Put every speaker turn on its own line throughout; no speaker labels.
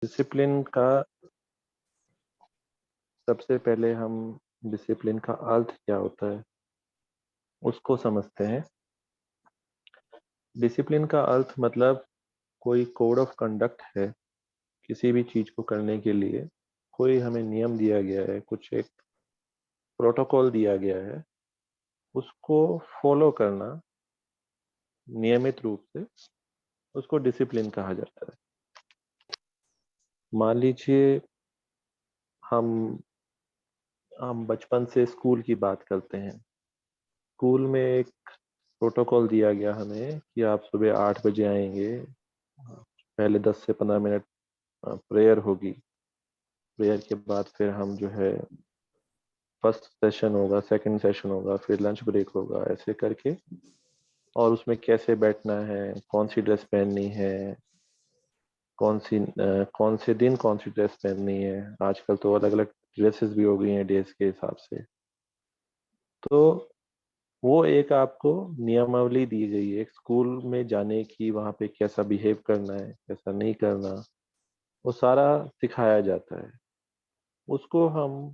Discipline का सबसे पहले हम डिसिप्लिन का अर्थ क्या होता है उसको समझते हैं। डिसिप्लिन का अर्थ मतलब कोई कोड ऑफ कंडक्ट है। किसी भी चीज को करने के लिए कोई हमें नियम दिया गया है, कुछ एक प्रोटोकॉल दिया गया है, उसको फॉलो करना नियमित रूप से, उसको डिसिप्लिन कहा जाता है। मान लीजिए हम हम बचपन से स्कूल की बात करते हैं। स्कूल में एक प्रोटोकॉल दिया गया हमें कि आप सुबह 8 बजे आएंगे, पहले 10 से 15 मिनट प्रेयर होगी, प्रेयर के बाद फिर हम जो है फर्स्ट सेशन होगा, सेकंड सेशन होगा, फिर लंच ब्रेक होगा, ऐसे करके। और उसमें कैसे बैठना है, कौन सी ड्रेस पहननी है, कौन से दिन कौन सी ड्रेस पहननी है। आजकल तो अलग अलग ड्रेसेस भी हो गई हैं डेज के हिसाब से। तो वो एक आपको नियमावली दी गई है एक स्कूल में जाने की, वहाँ पे कैसा बिहेव करना है, कैसा नहीं करना, वो सारा सिखाया जाता है। उसको हम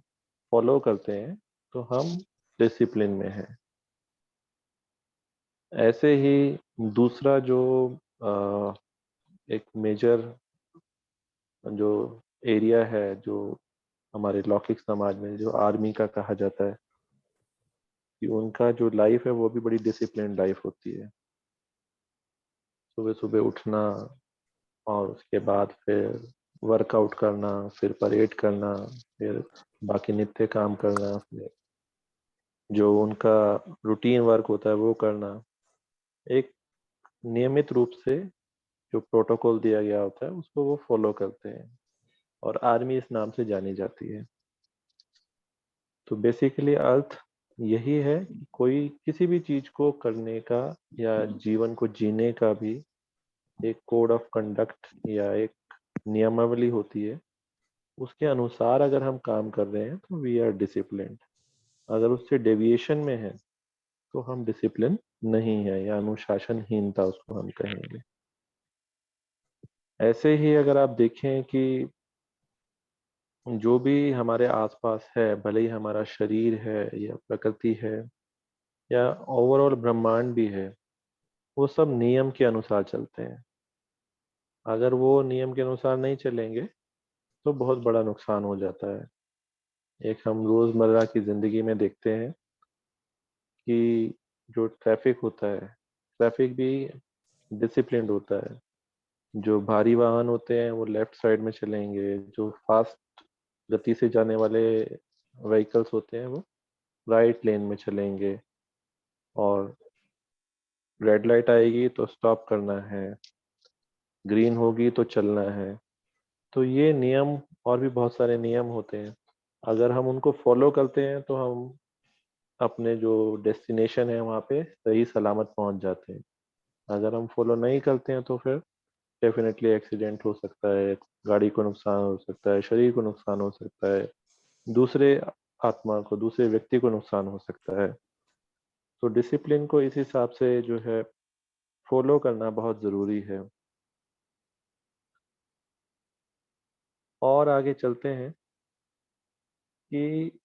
फॉलो करते हैं तो हम डिसिप्लिन में हैं। ऐसे ही दूसरा जो एक मेजर जो एरिया है, जो हमारे लौकिक समाज में जो आर्मी का कहा जाता है, कि उनका जो लाइफ है वो भी बड़ी डिसिप्लिन लाइफ होती है। सुबह सुबह उठना, और उसके बाद फिर वर्कआउट करना, फिर परेड करना, फिर बाकी नित्य काम करना, फिर जो उनका रूटीन वर्क होता है वो करना। एक नियमित रूप से जो प्रोटोकॉल दिया गया होता है उसको वो फॉलो करते हैं, और आर्मी इस नाम से जानी जाती है। तो बेसिकली अर्थ यही है कि कोई किसी भी चीज को करने का या जीवन को जीने का भी एक कोड ऑफ कंडक्ट या एक नियमावली होती है। उसके अनुसार अगर हम काम कर रहे हैं तो वी आर डिसिप्लिन्ड। अगर उससे डेविएशन में है तो हम डिसिप्लिन नहीं है, या अनुशासनहीनता उसको हम कहेंगे। ऐसे ही अगर आप देखें कि जो भी हमारे आसपास है, भले ही हमारा शरीर है या प्रकृति है या ओवरऑल ब्रह्मांड भी है, वो सब नियम के अनुसार चलते हैं। अगर वो नियम के अनुसार नहीं चलेंगे तो बहुत बड़ा नुकसान हो जाता है। एक हम रोजमर्रा की जिंदगी में देखते हैं कि जो ट्रैफिक होता है, ट्रैफिक भी डिसिप्लिन्ड होता है। जो भारी वाहन होते हैं वो लेफ्ट साइड में चलेंगे, जो फास्ट गति से जाने वाले व्हीकल्स होते हैं वो राइट लेन में चलेंगे, और रेड लाइट आएगी तो स्टॉप करना है, ग्रीन होगी तो चलना है। तो ये नियम, और भी बहुत सारे नियम होते हैं। अगर हम उनको फॉलो करते हैं तो हम अपने जो डेस्टिनेशन है वहाँ पे सही सलामत पहुँच जाते हैं। अगर हम फॉलो नहीं करते हैं तो फिर डेफिनेटली एक्सीडेंट हो सकता है, गाड़ी को नुकसान हो सकता है, शरीर को नुकसान हो सकता है, दूसरे आत्मा को, दूसरे व्यक्ति को नुकसान हो सकता है। तो डिसिप्लिन को इस हिसाब से जो है फॉलो करना बहुत ज़रूरी है। और आगे चलते हैं कि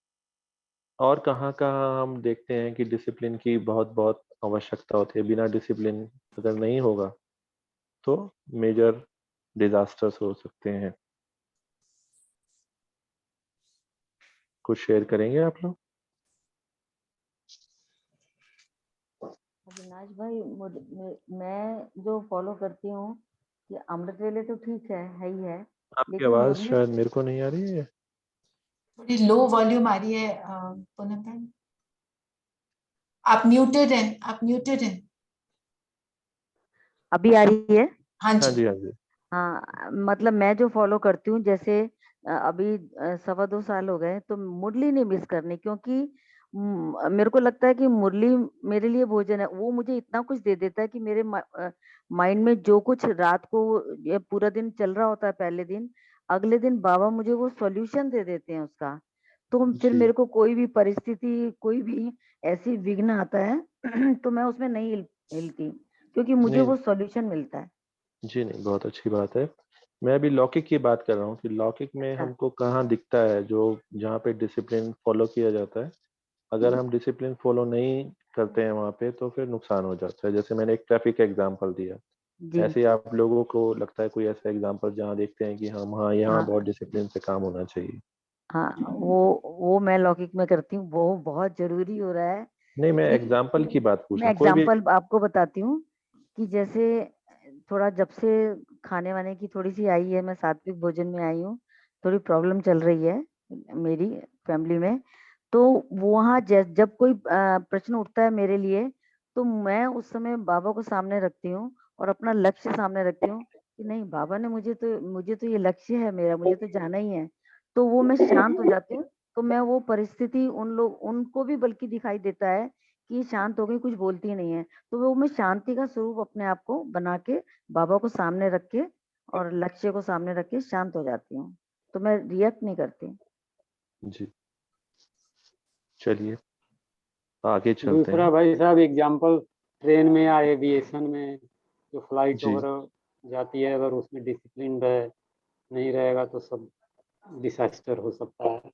और कहाँ कहाँ हम देखते हैं कि डिसिप्लिन की बहुत बहुत आवश्यकता होती है। बिना डिसिप्लिन अगर नहीं होगा तो मेजर डिजास्टर्स हो सकते हैं। कुछ शेयर करेंगे आप लोग?
अविनाश भाई, मैं जो फॉलो करती हूँ कि अमृत वेले तो ठीक है ही है।
आपकी
लेकिन
आवाज
मुरली
शायद मेरे को नहीं आ रही है।
थोड़ी लो वॉल्यूम आ रही है पूनम बहन। आप म्यूटेड हैं, आप म्यूटेड हैं।
अभी आ रही है?
हाँ
हाँ
जी।
जी, हाँ जी।
हाँ, मतलब मैं जो फॉलो करती हूँ, जैसे अभी 2.25 साल हो गए तो मुरली नहीं मिस करनी, क्योंकि मेरे को लगता है कि मुरली मेरे लिए भोजन है। वो मुझे इतना कुछ दे देता है कि मेरे माइंड में जो कुछ रात को या पूरा दिन चल रहा होता है पहले दिन, अगले दिन बाबा मुझे वो सॉल्यूशन दे देते हैं उसका। तो फिर
जी
मेरे को कोई भी परिस्थिति, कोई भी ऐसी विघ्न आता है तो मैं उसमें नहीं हिलती, क्योंकि मुझे
नहीं,
वो सॉल्यूशन मिलता है।
जी नहीं, बहुत अच्छी बात है। मैं अभी लौकिक की बात कर रहा हूँ कि लौकिक में
अच्छा,
हमको कहाँ दिखता है जो जहाँ पे डिसिप्लिन फॉलो किया जाता है। अगर हम डिसिप्लिन फॉलो नहीं करते हैं वहाँ पे तो फिर नुकसान हो जाता है। जैसे मैंने एक ट्रैफिक का एग्जांपल दिया,
जी,
ऐसे ही आप लोगों को लगता है कोई ऐसा एग्जांपल जहाँ देखते हैं कि हम हाँ यहाँ बहुत
हाँ,
डिसिप्लिन से काम होना चाहिए।
हाँ, वो मैं लौकिक में करती हूँ, वो बहुत जरूरी हो रहा है
नहीं, मैं
कि
एग्जांपल की बात पूछ रहा
मैं
हूँ, कोई भी।
एग्जाम्पल आपको बताती हूँ कि जैसे थोड़ा जब से खाने वाने की थोड़ी सी आई है, मैं सात्विक भोजन में आई हूँ, थोड़ी प्रॉब्लम चल रही है मेरी फैमिली में। तो वहाँ जब कोई प्रश्न उठता है मेरे लिए, तो मैं उस समय बाबा को सामने रखती हूँ और अपना लक्ष्य सामने रखती हूँ कि नहीं, बाबा ने मुझे तो ये लक्ष्य है मेरा, मुझे तो जाना ही है। तो वो मैं शांत हो जाती हूँ। तो मैं वो परिस्थिति उनको भी बल्कि दिखाई देता है कि ये शांत हो गई, कुछ बोलती नहीं है। तो वो मैं शांति का स्वरूप अपने आप को बना के बाबा को सामने रख के और लक्ष्य को सामने रख के शांत हो जाती हूँ। तो मैं रिएक्ट नहीं करती।
जी, चलिए आगे चलते
दूसरा
हैं।
भाई साहब एग्जाम्पल, ट्रेन में या एविएशन में जो फ्लाइट
जी,
वगैरह जाती है, अगर उसमें डिसिप्लिन रहे नहीं रहेगा तो सब डिसास्टर हो सकता है।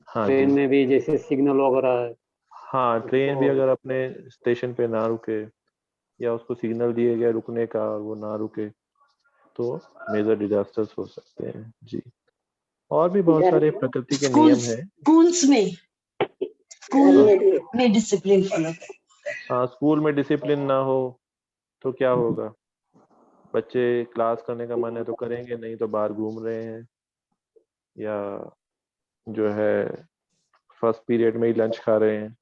हाँ
ट्रेन
जी,
में भी जैसे सिग्नल वगैरह है
हाँ ट्रेन
उसको।
भी अगर अपने स्टेशन पे ना रुके या उसको सिग्नल दिए गया रुकने का और वो ना रुके तो मेजर डिजास्टर्स हो सकते हैं। जी, और भी बहुत
घर
सारे प्रकृति के नियम
स्कूल्स
हैं।
स्कूल्स में
घर
हाँ,
में भी
में डिसिप्लिन फॉलो।
हाँ स्कूल में डिसिप्लिन ना हो तो क्या होगा? बच्चे क्लास करने का मन है तो करेंगे, नहीं तो बाहर घूम रहे हैं या जो है फर्स्ट पीरियड में ही लंच खा रहे हैं।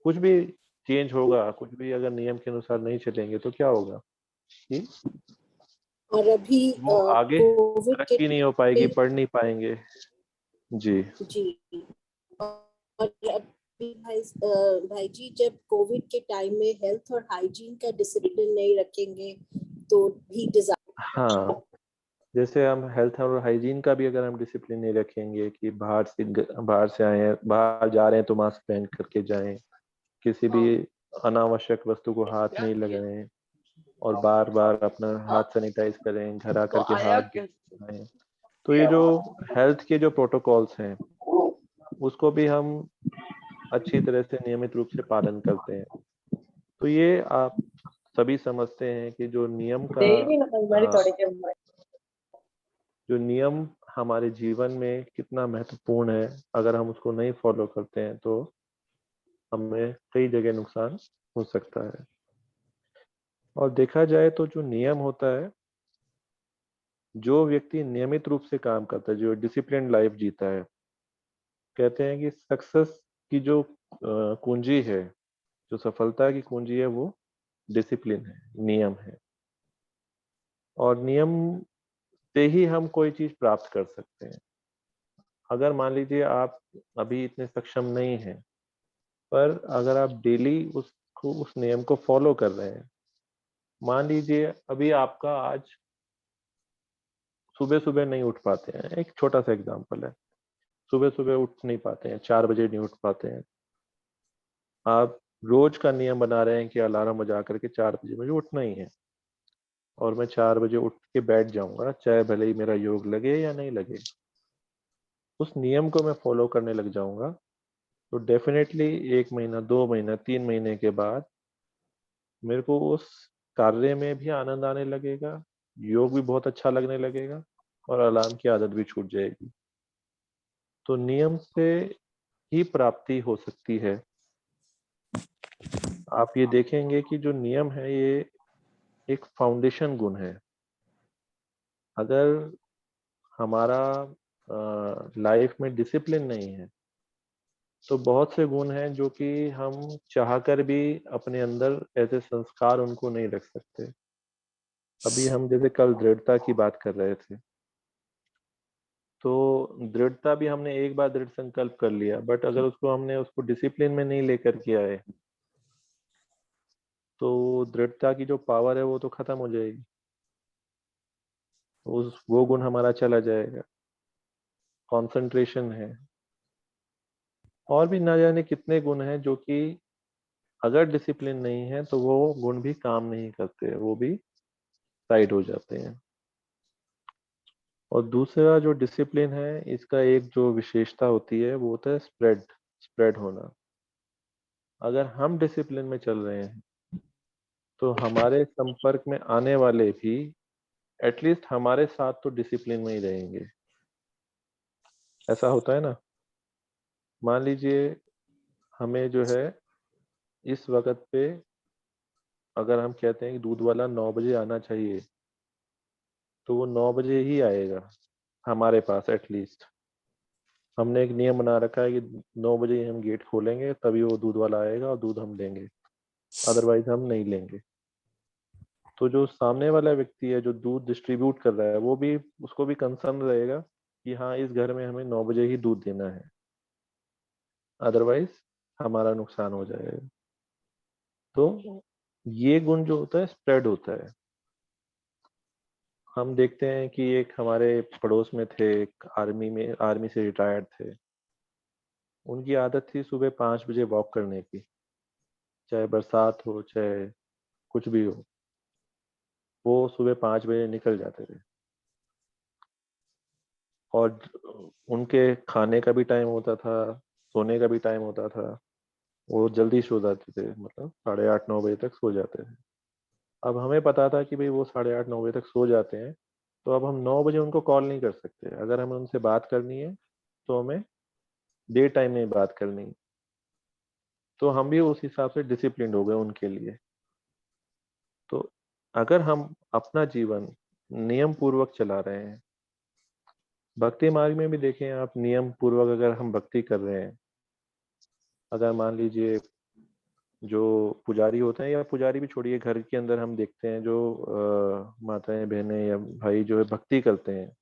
कुछ भी चेंज होगा, कुछ भी अगर नियम के अनुसार नहीं चलेंगे तो क्या होगा कि
और अभी
वो आगे
कोविड के
तरक्की नहीं हो पाएगी,
टाइम
पढ़ नहीं पाएंगे। जी,
पे जी, और अभी भाई जी, जब कोविड के टाइम में हेल्थ और हाइजीन का डिसिप्लिन नहीं रखेंगे तो भी
हाँ जैसे हम हेल्थ और हाइजीन का भी अगर हम डिसिप्लिन नहीं रखेंगे कि बाहर से आए हैं, बाहर जा रहे हैं तो मास्क पहन करके जाएं, किसी भी अनावश्यक वस्तु को हाथ नहीं लगाएं और बार बार अपना हाथ सैनिटाइज करें, घर आकर के हाथ धोएं। तो ये जो हेल्थ के जो प्रोटोकॉल्स हैं उसको भी हम अच्छी तरह से नियमित रूप से पालन करते हैं। तो ये आप सभी समझते हैं कि जो नियम हमारे जीवन में कितना महत्वपूर्ण है। अगर हम उसको नहीं फॉलो करते हैं तो हमें कई जगह नुकसान हो सकता है। और देखा जाए तो जो नियम होता है, जो व्यक्ति नियमित रूप से काम करता है, जो डिसिप्लिन लाइफ जीता है, कहते हैं कि सक्सेस की जो कुंजी है, जो सफलता की कुंजी है वो डिसिप्लिन है, नियम है। और नियम से ही हम कोई चीज प्राप्त कर सकते हैं। अगर मान लीजिए आप अभी इतने सक्षम नहीं हैं, पर अगर आप डेली उस नियम को फॉलो कर रहे हैं, मान लीजिए अभी आपका आज सुबह सुबह नहीं उठ पाते हैं, एक छोटा सा एग्जांपल है, सुबह सुबह उठ नहीं पाते हैं, 4 बजे नहीं उठ पाते हैं। आप रोज का नियम बना रहे हैं कि अलार्म बजा करके 4 बजे मुझे उठना ही है और मैं 4 बजे उठ के बैठ जाऊंगा, चाहे भले ही मेरा योग लगे या नहीं लगे। उस नियम को मैं फॉलो करने लग जाऊंगा तो डेफिनेटली 1 महीना, 2 महीना, 3 महीने के बाद मेरे को उस कार्य में भी आनंद आने लगेगा, योग भी बहुत अच्छा लगने लगेगा और अलार्म की आदत भी छूट जाएगी। तो नियम से ही प्राप्ति हो सकती है। आप ये देखेंगे कि जो नियम है ये एक फाउंडेशन गुण है। अगर हमारा लाइफ में डिसिप्लिन नहीं है तो बहुत से गुण हैं जो कि हम चाहकर भी अपने अंदर ऐसे संस्कार उनको नहीं रख सकते। अभी हम जैसे कल दृढ़ता की बात कर रहे थे, तो दृढ़ता भी हमने एक बार दृढ़ संकल्प कर लिया, बट अगर उसको डिसिप्लिन में नहीं लेकर के आए तो दृढ़ता की जो पावर है वो तो खत्म हो जाएगी, वो गुण हमारा चला जाएगा। कंसंट्रेशन है, और भी ना जाने कितने गुण हैं जो कि अगर डिसिप्लिन नहीं है तो वो गुण भी काम नहीं करते, वो भी साइड हो जाते हैं। और दूसरा जो डिसिप्लिन है, इसका एक जो विशेषता होती है वो होता है स्प्रेड होना। अगर हम डिसिप्लिन में चल रहे हैं तो हमारे संपर्क में आने वाले भी एटलीस्ट हमारे साथ तो डिसिप्लिन में ही रहेंगे। ऐसा होता है ना। मान लीजिए हमें जो है इस वक्त पे, अगर हम कहते हैं कि दूध वाला 9 बजे आना चाहिए, तो वो 9 बजे ही आएगा हमारे पास एटलीस्ट। हमने एक नियम बना रखा है कि 9 बजे ही हम गेट खोलेंगे, तभी वो दूध वाला आएगा और दूध हम लेंगे, अदरवाइज हम नहीं लेंगे। तो जो सामने वाला व्यक्ति है जो दूध डिस्ट्रीब्यूट कर रहा है, वो भी, उसको भी कंसर्न रहेगा कि हाँ इस घर में हमें 9 बजे ही दूध देना है, अदरवाइज हमारा नुकसान हो जाएगा। तो ये गुण जो होता है स्प्रेड होता है। हम देखते हैं कि एक हमारे पड़ोस में थे, एक आर्मी से रिटायर्ड थे। उनकी आदत थी सुबह 5 बजे वॉक करने की, चाहे बरसात हो चाहे कुछ भी हो, वो सुबह 5 बजे निकल जाते थे। और उनके खाने का भी टाइम होता था, सोने का भी टाइम होता था। वो जल्दी सो जाते थे, मतलब 8:30-9 बजे तक सो जाते थे। अब हमें पता था कि भाई वो 8:30-9 बजे तक सो जाते हैं, तो अब हम 9 बजे उनको कॉल नहीं कर सकते। अगर हमें उनसे बात करनी है तो हमें डे टाइम में बात करनी है। तो हम भी उस हिसाब से डिसिप्लिन हो गए उनके लिए। तो अगर हम अपना जीवन नियम पूर्वक चला रहे हैं, भक्ति मार्ग में भी देखें आप, नियम पूर्वक अगर हम भक्ति कर रहे हैं, अगर मान लीजिए जो पुजारी होते हैं, या पुजारी भी छोड़िए, घर के अंदर हम देखते हैं जो माताएं बहनें या भाई जो है भक्ति करते हैं।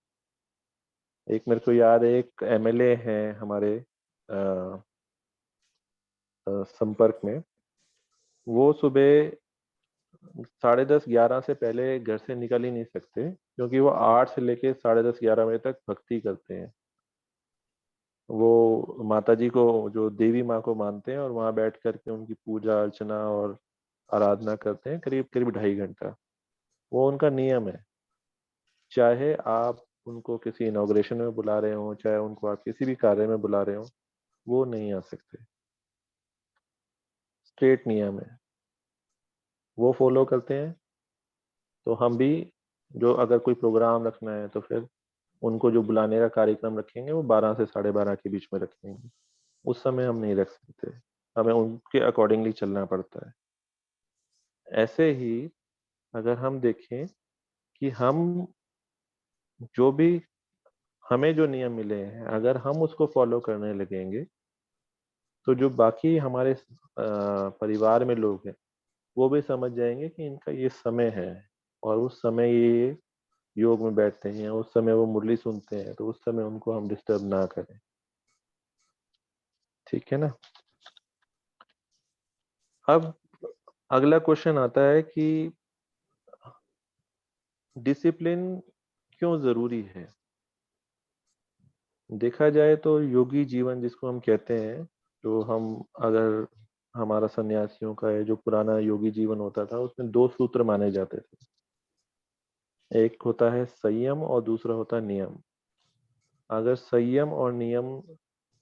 एक मेरे को याद है, एक एमएलए हैं हमारे संपर्क में। वो सुबह 10:30-11 से पहले घर से निकल ही नहीं सकते, क्योंकि वो 8 से लेके 10:30-11 बजे तक भक्ति करते हैं। वो माता जी को, जो देवी माँ को मानते हैं, और वहाँ बैठ करके उनकी पूजा अर्चना और आराधना करते हैं करीब करीब 2.5 घंटा। वो उनका नियम है। चाहे आप उनको किसी इनॉग्रेशन में बुला रहे हो, चाहे उनको आप किसी भी कार्य में बुला रहे हो, वो नहीं आ सकते। स्ट्रेट नियम है, वो फॉलो करते हैं। तो हम भी, जो अगर कोई प्रोग्राम रखना है तो फिर उनको जो बुलाने का कार्यक्रम रखेंगे वो 12 से 12:30 के बीच में रखेंगे। उस समय हम नहीं रख सकते, हमें उनके अकॉर्डिंगली चलना पड़ता है। ऐसे ही अगर हम देखें कि हम जो भी, हमें जो नियम मिले हैं, अगर हम उसको फॉलो करने लगेंगे, तो जो बाकी हमारे परिवार में लोग हैं, वो भी समझ जाएंगे कि इनका ये समय है, और उस समय ये योग में बैठते हैं, उस समय वो मुरली सुनते हैं, तो उस समय उनको हम डिस्टर्ब ना करें। ठीक है ना। अब अगला क्वेश्चन आता है कि डिसिप्लिन क्यों जरूरी है। देखा जाए तो योगी जीवन जिसको हम कहते हैं, जो हम, अगर हमारा सन्यासियों का है जो पुराना योगी जीवन होता था, उसमें 2 सूत्र माने जाते थे। एक होता है संयम और दूसरा होता है नियम। अगर संयम और नियम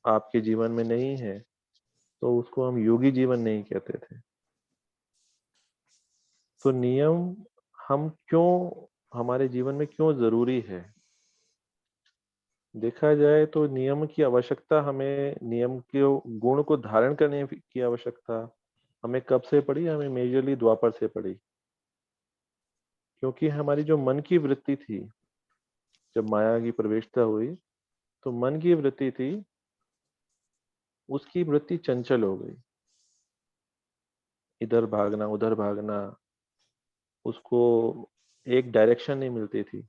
आपके जीवन में नहीं है तो उसको हम योगी जीवन नहीं कहते थे। तो नियम हम क्यों, हमारे जीवन में क्यों जरूरी है। देखा जाए तो नियम की आवश्यकता, हमें नियम के गुण को धारण करने की आवश्यकता हमें कब से पड़ी, हमें मेजरली द्वापर से पड़ी। क्योंकि हमारी जो मन की वृत्ति थी, जब माया की प्रवेशता हुई, तो मन की वृत्ति थी, उसकी वृत्ति चंचल हो गई, इधर भागना उधर भागना, उसको एक डायरेक्शन नहीं मिलती थी।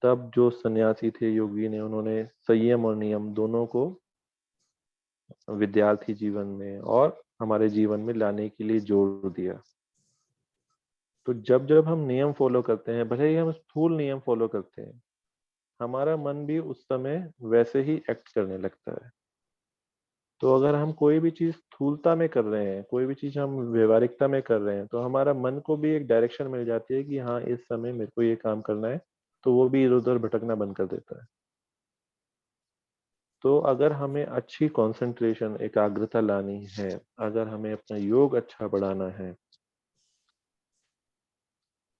तब जो सन्यासी थे, योगी ने, उन्होंने संयम और नियम दोनों को विद्यार्थी जीवन में और हमारे जीवन में लाने के लिए जोड़ दिया। तो जब जब हम नियम फॉलो करते हैं, भले ही हम स्थूल नियम फॉलो करते हैं, हमारा मन भी उस समय वैसे ही एक्ट करने लगता है। तो अगर हम कोई भी चीज स्थूलता में कर रहे हैं, कोई भी चीज हम व्यवहारिकता में कर रहे हैं, तो हमारा मन को भी एक डायरेक्शन मिल जाती है कि हाँ इस समय मेरे को ये काम करना है, तो वो भी इधर-उधर भटकना बंद कर देता है। तो अगर हमें अच्छी कंसंट्रेशन, एकाग्रता लानी है, अगर हमें अपना योग अच्छा बढ़ाना है,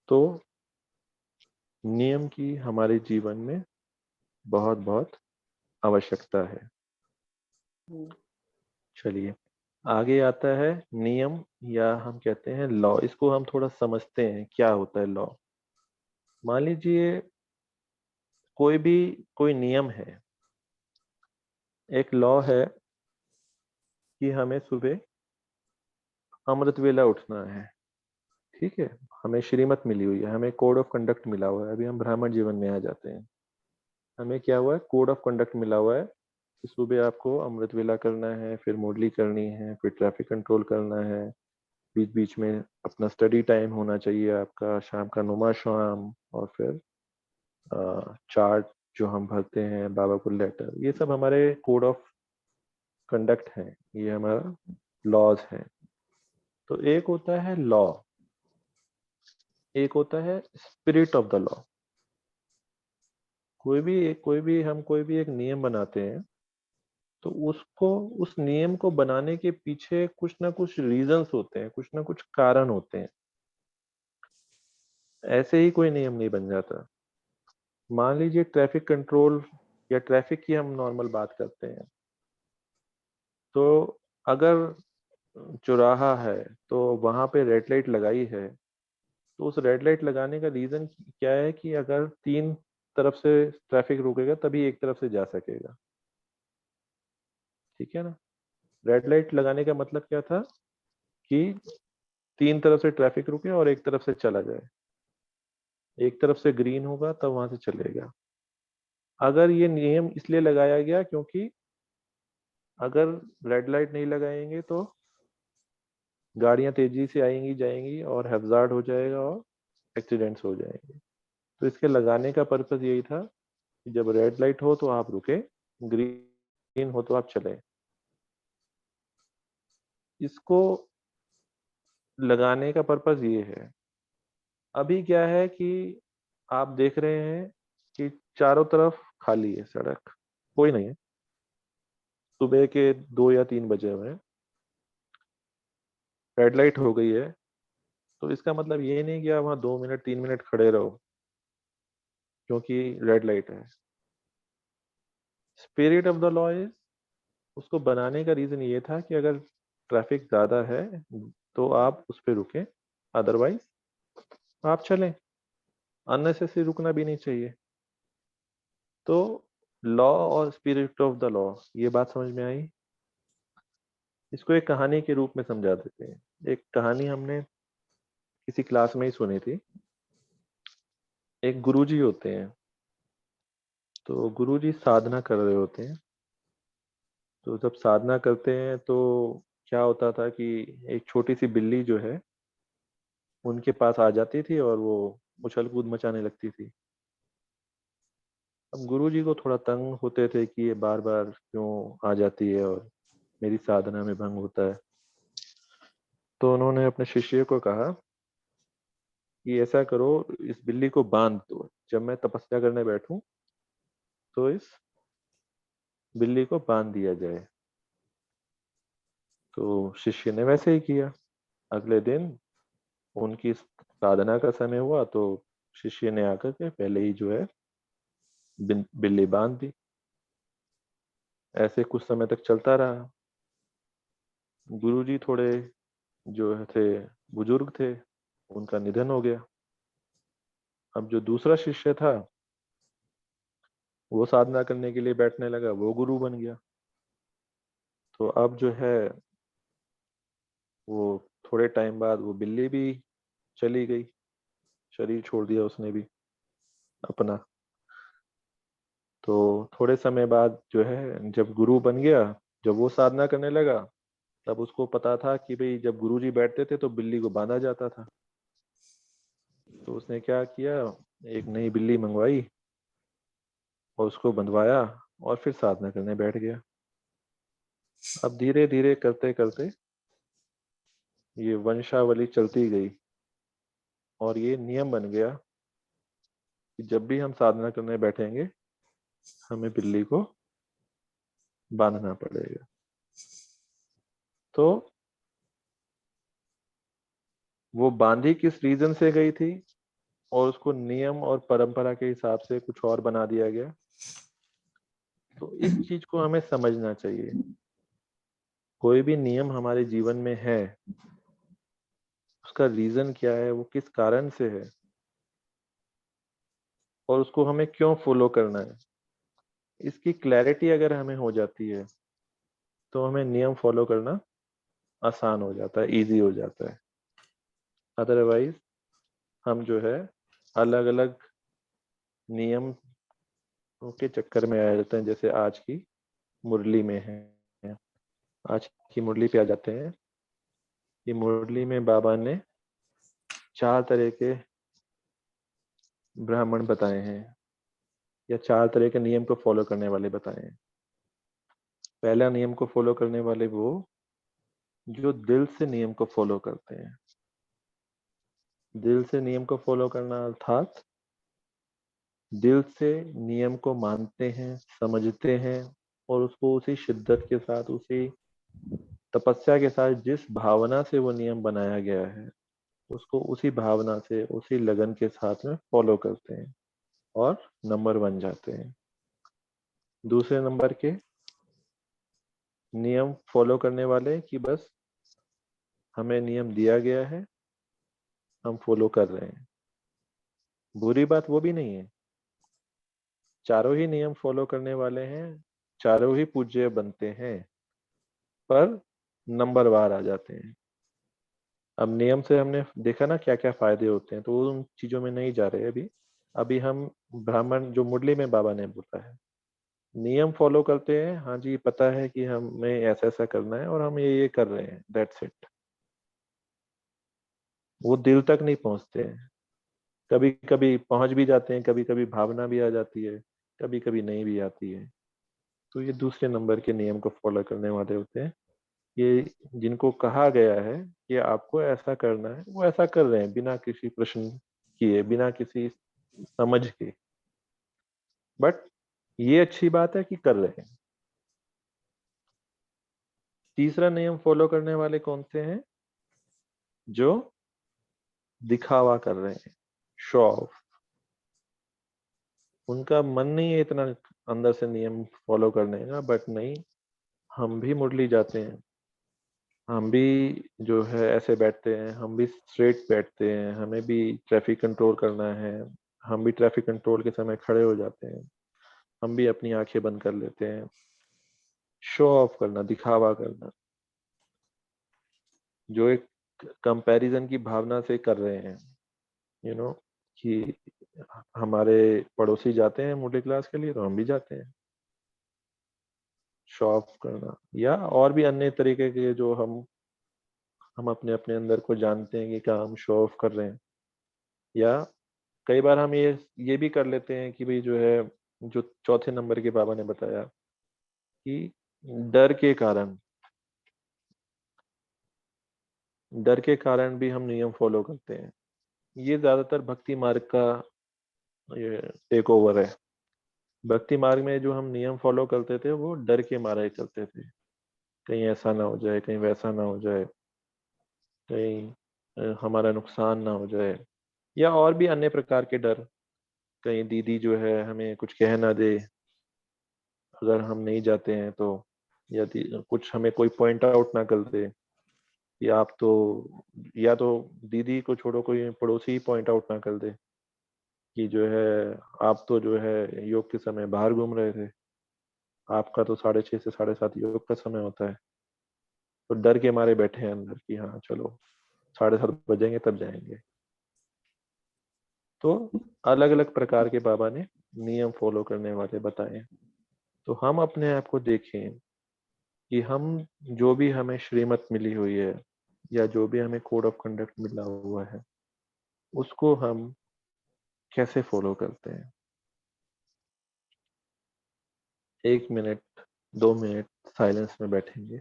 तो नियम की हमारे जीवन में बहुत-बहुत आवश्यकता है। चलिए, आगे आता है नियम, या हम कहते हैं लॉ। इसको हम थोड़ा समझते हैं, क्या होता है लॉ। मान लीजिए कोई नियम है, एक लॉ है कि हमें सुबह अमृत वेला उठना है, ठीक है। हमें श्रीमत मिली हुई है, हमें कोड ऑफ कंडक्ट मिला हुआ है। अभी हम ब्राह्मण जीवन में आ जाते हैं। हमें क्या हुआ है, कोड ऑफ कंडक्ट मिला हुआ है कि सुबह आपको अमृत वेला करना है, फिर मुरली करनी है, फिर ट्रैफिक कंट्रोल करना है, बीच बीच में अपना स्टडी टाइम होना चाहिए आपका, शाम का नुमा शाम, और फिर चार्ट जो हम भरते हैं, बाबा को लेटर, ये सब हमारे कोड ऑफ कंडक्ट हैं, ये हमारा लॉज हैं। तो एक होता है लॉ, एक होता है स्पिरिट ऑफ द लॉ। कोई भी एक नियम बनाते हैं, तो उसको, उस नियम को बनाने के पीछे कुछ ना कुछ रीजंस होते हैं, कुछ ना कुछ कारण होते हैं। ऐसे ही कोई नियम नहीं बन जाता। मान लीजिए ट्रैफिक कंट्रोल या ट्रैफिक की हम नॉर्मल बात करते हैं, तो अगर चौराहा है तो वहां पे रेड लाइट लगाई है, तो उस रेड लाइट लगाने का रीजन क्या है कि अगर तीन तरफ से ट्रैफिक रुकेगा तभी एक तरफ से जा सकेगा, ठीक है ना। रेड लाइट लगाने का मतलब क्या था कि तीन तरफ से ट्रैफिक रुके और एक तरफ से चला जाए, एक तरफ से ग्रीन होगा तब वहां से चलेगा। अगर ये नियम इसलिए लगाया गया क्योंकि अगर रेड लाइट नहीं लगाएंगे तो गाड़ियां तेजी से आएंगी जाएंगी और हैजार्ड हो जाएगा और एक्सीडेंट्स हो जाएंगे। तो इसके लगाने का पर्पस यही था कि जब रेड लाइट हो तो आप रुके, ग्रीन हो तो आप चले। इसको लगाने का पर्पस ये है। अभी क्या है कि आप देख रहे हैं कि चारों तरफ खाली है सड़क, कोई नहीं है, सुबह के 2 या 3 बजे हुए हैं, रेड लाइट हो गई है। तो इसका मतलब ये नहीं कि आप वहाँ 2 मिनट 3 मिनट खड़े रहो क्योंकि रेड लाइट है। Spirit of the law is, उसको बनाने का रीजन ये था कि अगर ट्रैफिक ज्यादा है तो आप उस पर रुकें, अदरवाइज आप चलें, अननेसेसरी रुकना भी नहीं चाहिए। तो लॉ और स्पिरिट ऑफ द लॉ, ये बात समझ में आई। इसको एक कहानी के रूप में समझा देते हैं। एक कहानी हमने किसी क्लास में ही सुनी थी। एक गुरुजी होते हैं, तो गुरुजी साधना कर रहे होते हैं। तो जब साधना करते हैं तो क्या होता था कि एक छोटी सी बिल्ली जो है उनके पास आ जाती थी और वो उछल कूद मचाने लगती थी। अब गुरुजी को थोड़ा तंग होते थे कि ये बार बार क्यों आ जाती है और मेरी साधना में भंग होता है। तो उन्होंने अपने शिष्य को कहा कि ऐसा करो, इस बिल्ली को बांध दो, जब मैं तपस्या करने बैठूं तो इस बिल्ली को बांध दिया जाए। तो शिष्य ने वैसे ही किया। अगले दिन उनकी साधना का समय हुआ तो शिष्य ने आकर के पहले ही जो है बिल्ली बांध दी। ऐसे कुछ समय तक चलता रहा। गुरुजी थोड़े जो थे बुजुर्ग थे, उनका निधन हो गया। अब जो दूसरा शिष्य था वो साधना करने के लिए बैठने लगा, वो गुरु बन गया। तो अब जो है वो थोड़े टाइम बाद वो बिल्ली भी चली गई, शरीर छोड़ दिया उसने भी अपना। तो थोड़े समय बाद जो है जब गुरु बन गया, जब वो साधना करने लगा, तब उसको पता था कि भाई जब गुरुजी बैठते थे तो बिल्ली को बांधा जाता था। तो उसने क्या किया, एक नई बिल्ली मंगवाई और उसको बंधवाया और फिर साधना करने बैठ गया। अब धीरे धीरे करते करते ये वंशावली चलती गई और ये नियम बन गया कि जब भी हम साधना करने बैठेंगे हमें बिल्ली को बांधना पड़ेगा। तो वो बांधी किस रीजन से गई थी और उसको नियम और परंपरा के हिसाब से कुछ और बना दिया गया। तो इस चीज को हमें समझना चाहिए। कोई भी नियम हमारे जीवन में है, उसका रीजन क्या है, वो किस कारण से है और उसको हमें क्यों फॉलो करना है, इसकी क्लैरिटी अगर हमें हो जाती है तो हमें नियम फॉलो करना आसान हो जाता है, इजी हो जाता है। अदरवाइज हम जो है अलग अलग नियम के चक्कर में आ जाते हैं। जैसे आज की मुरली में है, आज की मुरली पे आ जाते हैं कि मुरली में बाबा ने 4 तरह के ब्राह्मण बताए हैं या 4 तरह के नियम को फॉलो करने वाले बताए हैं। पहला नियम को फॉलो करने वाले वो जो दिल से नियम को फॉलो करते हैं। दिल से नियम को फॉलो करना अर्थात दिल से नियम को मानते हैं, समझते हैं और उसको उसी शिद्दत के साथ, उसी तपस्या के साथ, जिस भावना से वो नियम बनाया गया है उसको उसी भावना से, उसी लगन के साथ में फॉलो करते हैं और नंबर 1 जाते हैं। दूसरे नंबर के नियम फॉलो करने वाले कि बस हमें नियम दिया गया है, हम फॉलो कर रहे हैं। बुरी बात वो भी नहीं है, चारों ही नियम फॉलो करने वाले हैं, चारों ही पूज्य बनते हैं, पर नंबरवार आ जाते हैं। अब नियम से हमने देखा ना क्या क्या फायदे होते हैं, तो वो उन चीजों में नहीं जा रहे अभी। अभी हम ब्राह्मण जो मुरली में बाबा ने बोला है, नियम फॉलो करते हैं, हाँ जी पता है कि हमें ऐसा ऐसा करना है और हम ये कर रहे हैं, दैट्स इट। वो दिल तक नहीं पहुंचते हैं। कभी कभी पहुंच भी जाते हैं, कभी कभी भावना भी आ जाती है, कभी कभी नहीं भी आती है। तो ये दूसरे नंबर के नियम को फॉलो करने वाले होते हैं। ये जिनको कहा गया है कि आपको ऐसा करना है, वो ऐसा कर रहे हैं बिना किसी प्रश्न किए, बिना किसी समझ के। बट ये अच्छी बात है कि कर रहे हैं। तीसरा नियम फॉलो करने वाले कौन से हैं? जो दिखावा कर रहे हैं, शो ऑफ। उनका मन नहीं है इतना अंदर से नियम फॉलो करने का, बट नहीं, हम भी मुरली जाते हैं, हम भी जो है ऐसे बैठते हैं, हम भी स्ट्रेट बैठते हैं, हमें भी ट्रैफिक कंट्रोल करना है, हम भी ट्रैफिक कंट्रोल के समय खड़े हो जाते हैं, हम भी अपनी आंखें बंद कर लेते हैं। शो ऑफ करना, दिखावा करना, जो एक कंपैरिजन की भावना से कर रहे हैं, यू नो, कि हमारे पड़ोसी जाते हैं मुरली क्लास के लिए तो हम भी जाते हैं। शो ऑफ करना या और भी अन्य तरीके के जो हम अपने अपने अंदर को जानते हैं कि क्या हम शो ऑफ कर रहे हैं। या कई बार हम ये भी कर लेते हैं कि भाई जो है, जो चौथे नंबर के बाबा ने बताया कि डर के कारण, डर के कारण भी हम नियम फॉलो करते हैं। ये ज्यादातर भक्ति मार्ग का ये टेक ओवर है। भक्ति मार्ग में जो हम नियम फॉलो करते थे वो डर के मारे करते थे, कहीं ऐसा ना हो जाए, कहीं वैसा ना हो जाए, कहीं हमारा नुकसान ना हो जाए, या और भी अन्य प्रकार के डर। कहीं दीदी जो है हमें कुछ कह ना दे अगर हम नहीं जाते हैं तो, या कुछ हमें कोई पॉइंट आउट ना कर दे कि आप तो, या तो दीदी को छोड़ो कोई पड़ोसी ही पॉइंट आउट ना कर दे कि जो है आप तो जो है योग के समय बाहर घूम रहे थे, आपका तो 6:30 से 7:30 योग का समय होता है। तो डर के मारे बैठे हैं अंदर कि हाँ चलो 7:30 बजेंगे तब जाएंगे। तो अलग अलग प्रकार के बाबा ने नियम फॉलो करने वाले बताए। तो हम अपने आप को देखें कि हम जो भी हमें श्रीमत मिली हुई है या जो भी हमें कोड ऑफ कंडक्ट मिला हुआ है उसको हम कैसे फॉलो करते हैं। 1 मिनट 2 मिनट साइलेंस में बैठेंगे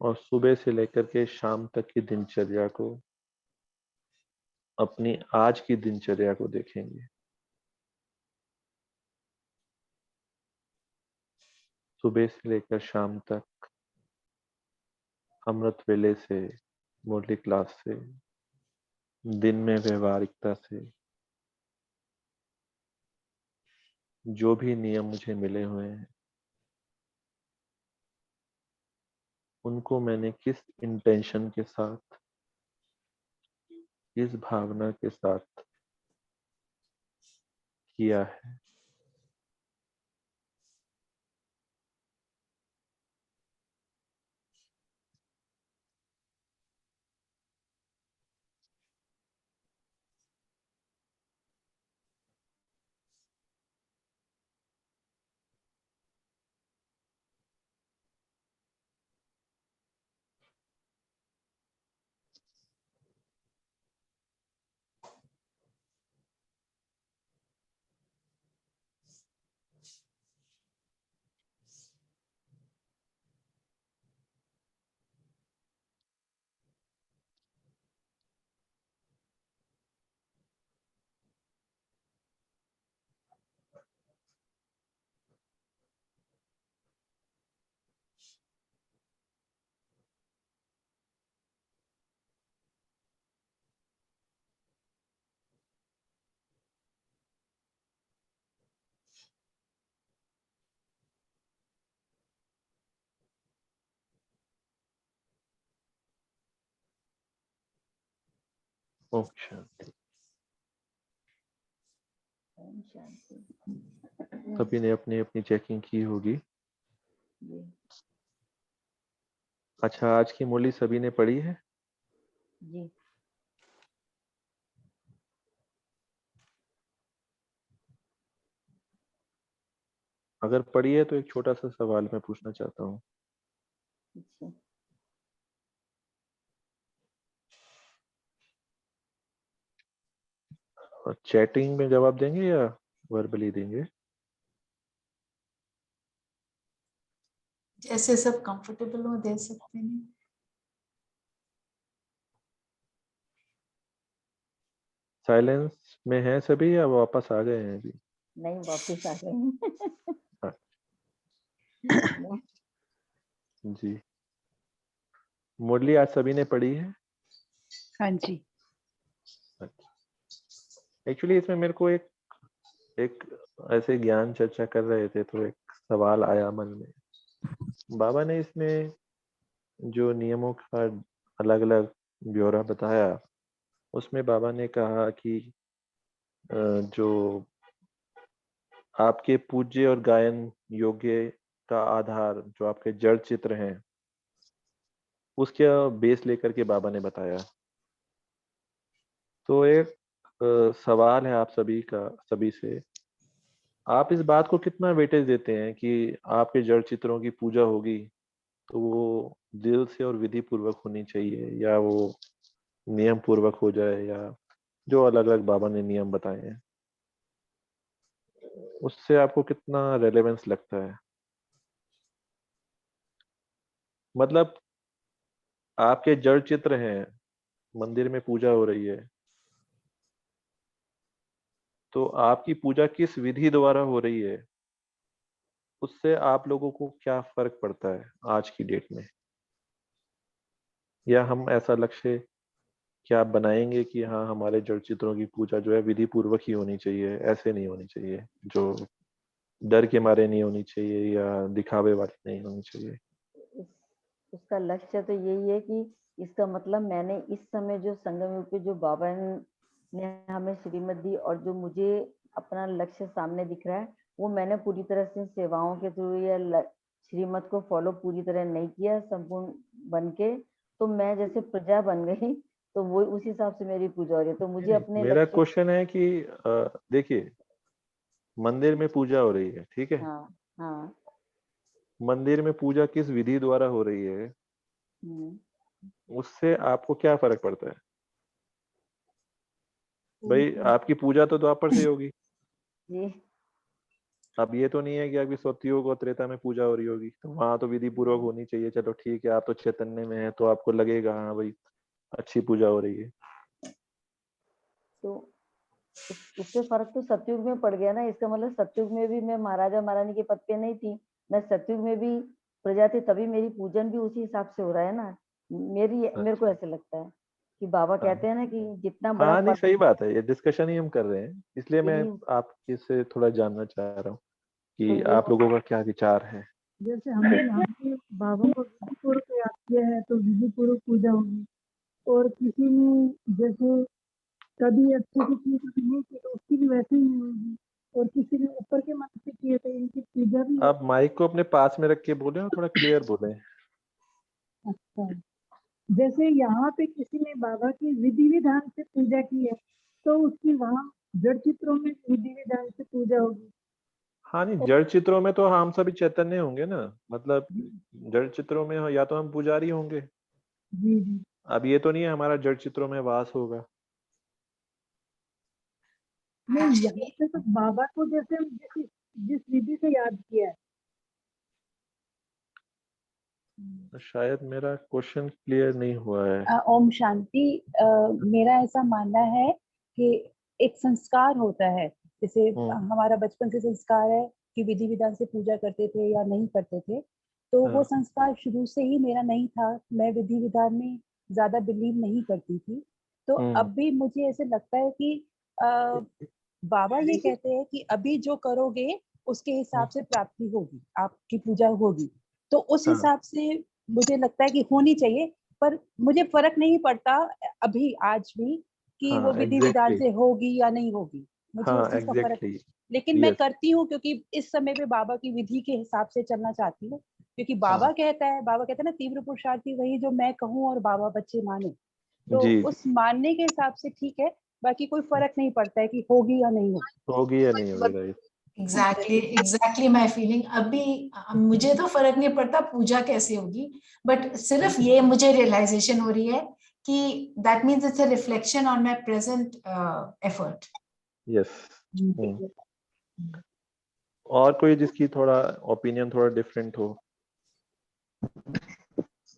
और सुबह से लेकर के शाम तक की दिनचर्या को अपनी आज की दिनचर्या को देखेंगे। सुबह से लेकर शाम तक, अमृत वेले से, मुरली क्लास से, दिन में व्यवहारिकता से, जो भी नियम मुझे मिले हुए हैं उनको मैंने किस इंटेंशन के साथ, किस भावना के साथ किया है। ओम शांति।
ओम शांति।
सभी ने अपनी अपनी चेकिंग की होगी।
जी
अच्छा, आज की मुरली सभी ने पढ़ी है?
जी।
अगर पढ़ी है तो एक छोटा सा सवाल मैं पूछना चाहता हूँ।
अच्छा।
और चैटिंग में जवाब देंगे या वर्बली देंगे?
जैसे सब कंफर्टेबल हो दे सकते हैं।
साइलेंस में है सभी या वापस आ गए हैं अभी?
नहीं, वापिस आ गए
हाँ।
हैं।
जी, मुरली आज सभी ने पढ़ी है?
हाँ जी।
एक्चुअली इसमें मेरे को एक ऐसे ज्ञान चर्चा कर रहे थे तो एक सवाल आया मन में। बाबा ने इसमें जो नियमों का अलग अलग ब्यौरा बताया, उसमें बाबा ने कहा कि जो आपके पूज्य और गायन योग्य का आधार, जो आपके जड़ चित्र हैं, उसके बेस लेकर के बाबा ने बताया। तो एक सवाल है आप सभी से, आप इस बात को कितना वेटेज देते हैं कि आपके जड़ चित्रों की पूजा होगी तो वो दिल से और विधि पूर्वक होनी चाहिए, या वो नियम पूर्वक हो जाए, या जो अलग अलग बाबा ने नियम बताए हैं, उससे आपको कितना रेलेवेंस लगता है? मतलब आपके जड़ चित्र हैं, मंदिर में पूजा हो रही है, तो आपकी पूजा किस विधि द्वारा हो रही है, उससे आप लोगों को क्या फर्क पड़ता है आज की डेट में? या हम ऐसा लक्ष्य क्या बनाएंगे कि हाँ, हमारे जड़ चित्रों की पूजा जो है विधि पूर्वक ही होनी चाहिए, ऐसे नहीं होनी चाहिए, जो डर के मारे नहीं होनी चाहिए या दिखावे वाली नहीं होनी चाहिए?
उस- उसका लक्ष्य तो यही है कि इसका मतलब मैंने इस समय जो संगम युग पे जो बाबा ने हमें श्रीमत दी और जो मुझे अपना लक्ष्य सामने दिख रहा है, वो मैंने पूरी तरह से सेवाओं के थ्रू या श्रीमत को फॉलो पूरी तरह नहीं किया संपूर्ण बन के, तो मैं जैसे प्रजा बन गई, तो वो उस हिसाब से मेरी पूजा हो रही है। तो मुझे अपने
मेरा
लक्ष्य।
क्वेश्चन है कि देखिए, मंदिर में पूजा हो रही है, ठीक है?
हाँ हाँ।
मंदिर में पूजा किस विधि द्वारा हो रही है,
हम्म,
उससे आपको क्या फर्क पड़ता है? भाई,
हम्म,
आपकी पूजा तो द्वापर से होगी।
जी
अब ये तो नहीं है कि आपकी सतयुग और त्रेता में पूजा हो रही होगी, तो वहां तो विधि पूर्वक होनी चाहिए। चलो ठीक है, आप तो चैतन्य में है तो आपको लगेगा हाँ भाई अच्छी पूजा हो रही है।
तो उससे फर्क तो सतयुग में पड़ गया ना। इसका मतलब सतयुग में भी मैं महाराजा महारानी के पद पे नहीं थी, मैं सतयुग में भी प्रजा थी, तभी मेरी पूजन भी उसी हिसाब से हो रहा है ना। मेरे को ऐसे लगता है कि बाबा
हाँ
कहते हैं ना कि जितना बड़ा
हाँ, नहीं
पद
सही बात है, ये डिस्कशन ही हम कर रहे हैं, इसलिए मैं
यही,
आपके से थोड़ा जानना चाह रहा हूँ
तो
कि
ये
आप लोगों का क्या विचार है।
जैसे हमने यहाँ पे बाबा को विधि पूर्वक याद किया है तो विधि पूर्वक पूजा होगी, और किसी ने जैसे कभी अच्छे से की कभी नहीं की तो उसकी भी वैसे ही होगी, और किसी ने ऊपर के मन से किए तो इनकी पूजा भी
आप माइक को अपने पास में रख के बोले और थोड़ा क्लियर बोले।
अच्छा, जैसे यहाँ पे किसी ने बाबा की विधि विधान से पूजा की है तो उसकी वहाँ जड़ चित्रों में विधि विधान से पूजा होगी।
हाँ नहीं, जड़ चित्रों में तो हम सभी चैतन्य होंगे ना, मतलब जड़ चित्रों में या तो हम पुजारी होंगे,
जी जी,
अब ये तो नहीं है हमारा जड़ चित्रों में वास होगा।
नहीं यहाँ पे तो बाबा को जैसे हम जिस जिस विधि से याद किया है।
तो शायद मेरा क्वेश्चन क्लियर नहीं हुआ है।
ओम शांति। मेरा ऐसा मानना है कि एक संस्कार होता है, जैसे हमारा बचपन से संस्कार है कि विधि विधान से पूजा करते थे या नहीं करते थे, तो वो संस्कार शुरू से ही मेरा नहीं था। मैं विधि विधान में ज्यादा बिलीव नहीं करती थी, तो अब भी मुझे ऐसे लगता है कि बाबा ये कहते हैं कि अभी जो करोगे उसके हिसाब से प्राप्ति होगी, आपकी पूजा होगी, तो उस हिसाब से मुझे लगता है कि होनी चाहिए। पर मुझे फर्क नहीं पड़ता अभी आज भी कि वो विधि विधान से होगी या नहीं होगी, मुझे उस चीज का फर्क, लेकिन मैं करती हूँ क्योंकि इस समय पे बाबा की विधि के हिसाब से चलना चाहती हूँ, क्योंकि बाबा कहता है ना, तीव्र पुरुषार्थी वही जो मैं कहूँ और बाबा बच्चे माने, तो उस मानने के हिसाब से ठीक है, बाकी कोई फर्क नहीं पड़ता है कि होगी या नहीं
होगी या नहीं होगी।
Exactly my feeling. अभी मुझे तो फर्क नहीं पड़ता पूजा कैसे होगी, बट सिर्फ ये मुझे रियलाइजेशन हो रही है कि that means it's a reflection on my present effort.
Yes. और कोई जिसकी थोड़ा ओपिनियन थोड़ा डिफरेंट हो?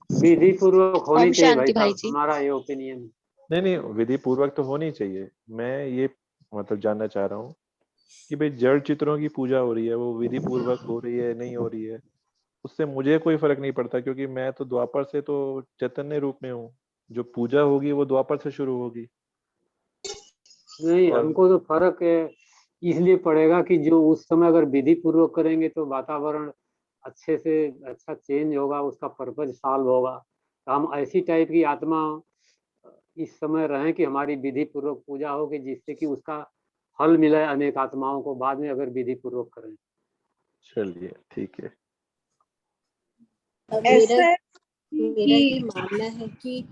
विधि पूर्वक होनी चाहिए भाई, हमारा ये ओपिनियन।
नहीं, विधि पूर्वक तो होनी चाहिए। मैं ये मतलब जानना चाह रहा हूँ कि भाई जड़ चित्रों की पूजा हो रही है, वो विधि पूर्वक हो रही है नहीं हो रही है, उससे मुझे कोई फर्क नहीं पड़ता, क्योंकि मैं तो द्वापर से तो चैतन्य रूप में हूँ। जो पूजा होगी वो द्वापर से शुरू होगी।
नहीं, हमको तो फर्क इसलिए पड़ेगा कि जो उस समय अगर विधि पूर्वक करेंगे तो वातावरण अच्छे से अच्छा चेंज होगा, उसका पर्पज सॉल्व होगा, तो हम ऐसी टाइप की आत्मा इस समय रहें कि हमारी विधि पूर्वक पूजा होगी, जिससे कि उसका फल मिले अनेक आत्माओं को बाद में अगर विधि पूर्वक करें।
चलिए ठीक है।
मेरा ये मानना है कि